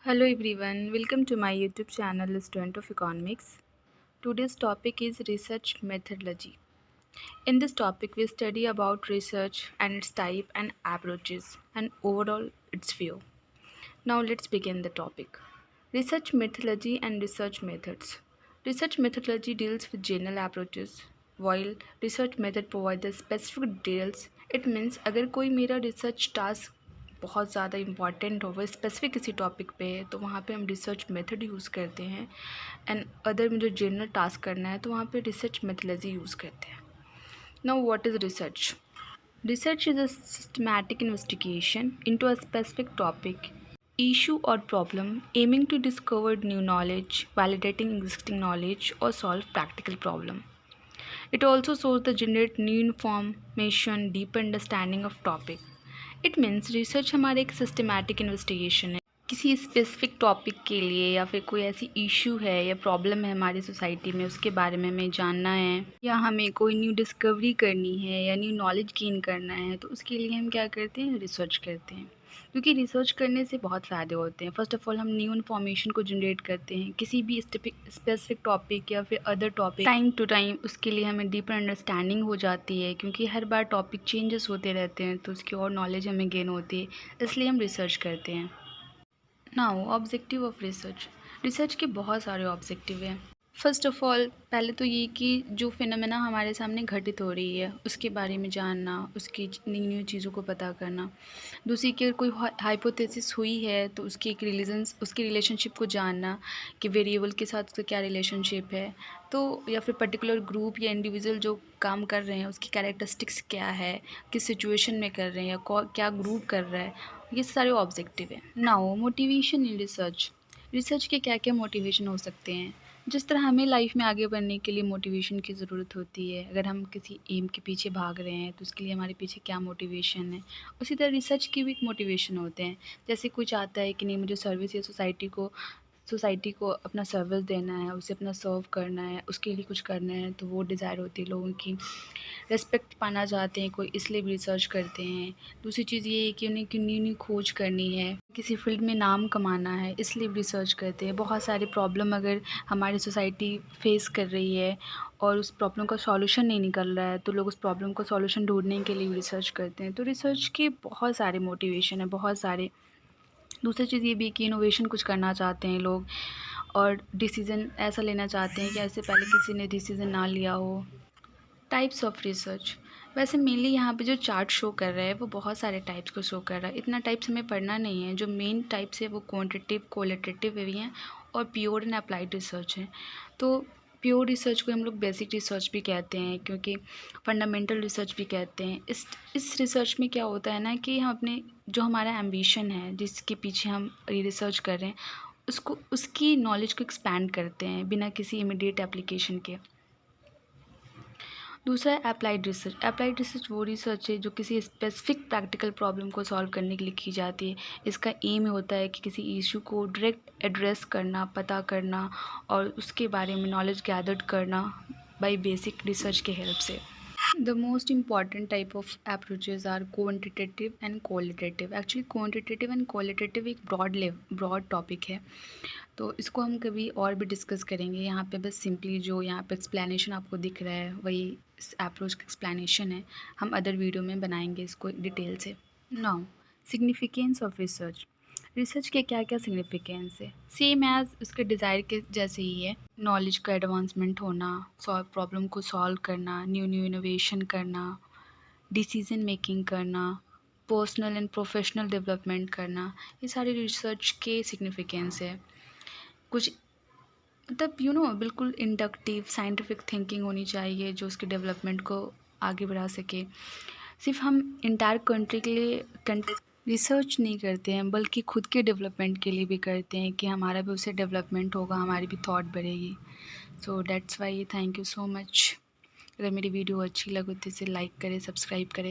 Hello everyone, welcome to my YouTube channel Student of Economics. Today's topic is research methodology. In this topic we study about research and its type and approaches and overall its view. Now let's begin the topic. Research methodology and research methods. Research methodology deals with general approaches while research method provides the specific details. It means अगर कोई मेरा research task बहुत ज़्यादा important हो, वो specific किसी topic पे है, तो वहाँ पे हम रिसर्च मेथड यूज़ करते हैं। एंड अदर मुझे जनरल टास्क करना है तो वहाँ पे रिसर्च मेथोलॉजी यूज़ करते हैं। Now what is research? Research is a systematic investigation into a specific topic, issue or problem aiming to discover new knowledge, validating existing knowledge or solve practical problem. It also shows the generate new information, deeper understanding of topic. It means research हमारा एक systematic investigation है किसी specific topic के लिए, या फिर कोई ऐसी इशू है या प्रॉब्लम है हमारी सोसाइटी में, उसके बारे में हमें जानना है या हमें कोई न्यू डिस्कवरी करनी है या न्यू नॉलेज गेन करना है, तो उसके लिए हम क्या करते हैं? रिसर्च करते हैं। क्योंकि रिसर्च करने से बहुत फ़ायदे होते हैं। फर्स्ट ऑफ ऑल हम न्यू इन्फॉर्मेशन को जनरेट करते हैं किसी भी स्पेसिफिक टॉपिक या फिर other topic. Time to time उसके लिए हमें डीपर अंडरस्टैंडिंग हो जाती है, क्योंकि हर बार टॉपिक चेंजेस होते रहते हैं तो उसकी और नॉलेज हमें गेन होती है, इसलिए हम रिसर्च करते हैं। Now objective of research. Research के बहुत सारे ऑब्जेक्टिव हैं। फर्स्ट ऑफ ऑल पहले तो ये कि जो फिनोमेना हमारे सामने घटित हो रही है उसके बारे में जानना, उसकी नई न्यू चीज़ों को पता करना। दूसरी कि कोई हाइपोथेसिस हुई है तो उसकी एक उसकी रिलेशनशिप को जानना कि वेरिएबल के साथ उसका क्या रिलेशनशिप है, तो या फिर पर्टिकुलर ग्रुप या इंडिविजुअल जो काम कर रहे हैं उसकी कैरेक्टरिस्टिक्स क्या है, किस सिचुएशन में कर रहे हैं या क्या ग्रुप कर रहा है, ये सारे ऑब्जेक्टिव है। Now motivation in research. Research के क्या क्या मोटिवेशन हो सकते हैं? जिस तरह हमें लाइफ में आगे बढ़ने के लिए मोटिवेशन की ज़रूरत होती है, अगर हम किसी एम के पीछे भाग रहे हैं तो उसके लिए हमारे पीछे क्या मोटिवेशन है, उसी तरह रिसर्च की भी एक मोटिवेशन होते हैं। जैसे कोई चाहता है कि नहीं मुझे सर्विस या सोसाइटी को अपना सर्विस देना है, उसे अपना सर्व करना है, उसके लिए कुछ करना है, तो वो डिज़ायर होती है लोगों की। रिस्पेक्ट पाना चाहते हैं कोई, इसलिए भी रिसर्च करते हैं। दूसरी चीज़ ये है कि उन्हें न्यू न्यू खोज करनी है, किसी फील्ड में नाम कमाना है, इसलिए भी रिसर्च करते हैं। बहुत सारे प्रॉब्लम अगर हमारी सोसाइटी फेस कर रही है और उस प्रॉब्लम का सॉल्यूशन नहीं निकल रहा है तो लोग उस प्रॉब्लम का सॉल्यूशन ढूंढने के लिए रिसर्च करते हैं। तो रिसर्च के बहुत सारे मोटिवेशन है, बहुत सारे। दूसरी चीज़ ये भी कि इनोवेशन कुछ करना चाहते हैं लोग और डिसीज़न ऐसा लेना चाहते हैं कि ऐसे पहले किसी ने डिसीज़न ना लिया हो। Types of research. वैसे मेनली यहाँ पे जो चार्ट शो कर रहा है वो बहुत सारे टाइप्स को शो कर रहा है। इतना टाइप्स हमें पढ़ना नहीं है। जो मेन टाइप्स है वो क्वांटिटेटिव, क्वालिटेटिव भी हैं और प्योर एंड अप्लाइड रिसर्च है। तो प्योर रिसर्च को हम लोग बेसिक रिसर्च भी कहते हैं, क्योंकि फंडामेंटल रिसर्च भी कहते हैं। इस रिसर्च में क्या होता है ना कि हम अपने जो हमारा एम्बिशन है, जिसके पीछे हम रिसर्च कर रहे हैं, उसकी नॉलेज को एक्सपैंड करते हैं बिना किसी इमीडिएट एप्लीकेशन के। दूसरा है अप्लाइड रिसर्च। अप्लाइड रिसर्च वो रिसर्च है जो किसी स्पेसिफिक प्रैक्टिकल प्रॉब्लम को सॉल्व करने के लिए की जाती है। इसका एम होता है कि किसी इशू को डायरेक्ट एड्रेस करना, पता करना और उसके बारे में नॉलेज गैदर करना बाय बेसिक रिसर्च के हेल्प से। The most important type of approaches are quantitative and qualitative. Actually quantitative and qualitative एक broad topic है, तो इसको हम कभी और भी डिस्कस करेंगे। यहाँ पे बस सिंपली जो यहाँ पे एक्सप्लेनेशन आपको दिख रहा है वही इस अप्रोच का एक्सप्लेनेशन है। हम अदर वीडियो में बनाएंगे इसको डिटेल से। Now significance of research. Research के क्या क्या सिग्निफिकेंस है? सेम एज उसके डिज़ायर के जैसे ही है। नॉलेज का एडवांसमेंट होना, प्रॉब्लम को सॉल्व करना, न्यू न्यू इनोवेशन करना, डिसीजन मेकिंग करना, पर्सनल एंड प्रोफेशनल डेवलपमेंट करना, ये सारे रिसर्च के सिग्निफिकेंस है। कुछ मतलब बिल्कुल इंडक्टिव साइंटिफिक थिंकिंग होनी चाहिए जो उसके डेवलपमेंट को आगे बढ़ा सके। सिर्फ हम इंटायर कंट्री के लिए रिसर्च नहीं करते हैं, बल्कि खुद के डेवलपमेंट के लिए भी करते हैं कि हमारा भी उससे डेवलपमेंट होगा, हमारी भी थॉट बढ़ेगी। So that's why thank you so much. अगर मेरी वीडियो अच्छी लगे तो इसे लाइक करें, सब्सक्राइब करें।